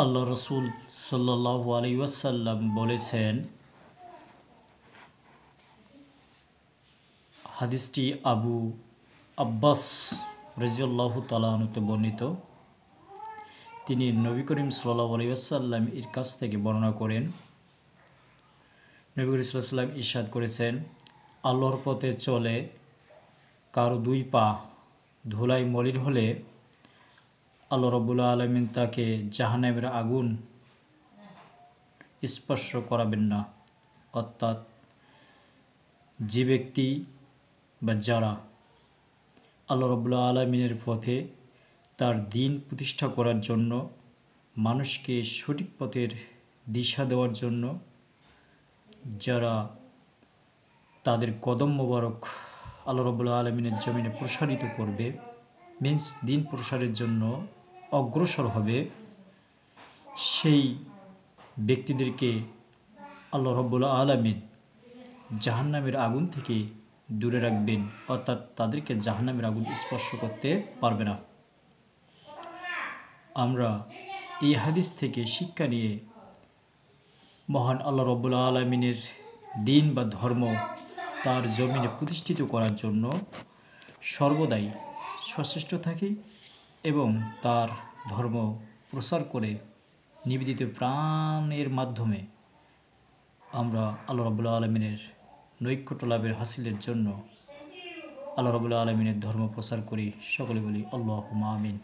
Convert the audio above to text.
আল্লাহ রসুল সাল্লাল্লাহু আলাইহি ওয়াসাল্লাম বলেছেন, হাদিসটি আবু আব্বাস রাদিয়াল্লাহু তাআলা আনহু বর্ণিত। তিনি নবী করিম সাল্লাল্লাহু আলাইহি ওয়াসাল্লাম এর কাছ থেকে বর্ণনা করেন। নবী করিম সাল্লাল্লাহু আলাইহি ওয়াসাল্লাম ইরশাদ করেছেন, আল্লাহর পথে চলে কারো দুই পা ধুলায় মলিন হলে আল্লাহ রাব্বুল আলামিন তাকে জাহান্নামের আগুন স্পর্শ করাবেন না। অর্থাৎ যে ব্যক্তি বা যারা আল্লাহ রাব্বুল আলামিনের পথে তার দিন প্রতিষ্ঠা করার জন্য, মানুষকে সঠিক পথের দিশা দেওয়ার জন্য যারা তাদের কদম মোবারক আল্লাহ রাব্বুল আলামিনের জমিনে প্রসারিত করবে, মিন্স দিন প্রসারের জন্য অগ্রসর হবে, সেই ব্যক্তিদেরকে আল্লাহ রাব্বুল আলামিন জাহান্নামের আগুন থেকে দূরে রাখবেন। অর্থাৎ তাদেরকে জাহান্নামের আগুন স্পর্শ করতে পারবে না। আমরা এই হাদিস থেকে শিক্ষা নিয়ে মহান আল্লাহ রাব্বুল আলামিনের দিন বা ধর্ম তার জমিনে প্রতিষ্ঠিত করার জন্য সর্বদাই সচেষ্ট থাকি এবং তার ধর্ম প্রচার করে নিবেদিত প্রাণের মাধ্যমে আমরা আল্লাহ রাব্বুল আলামিনের নৈকট্য লাভের হাসিলের জন্য আল্লাহ রাব্বুল আলামিনের ধর্ম প্রচার করি। সকলে বলি আল্লাহুম্মা আমিন।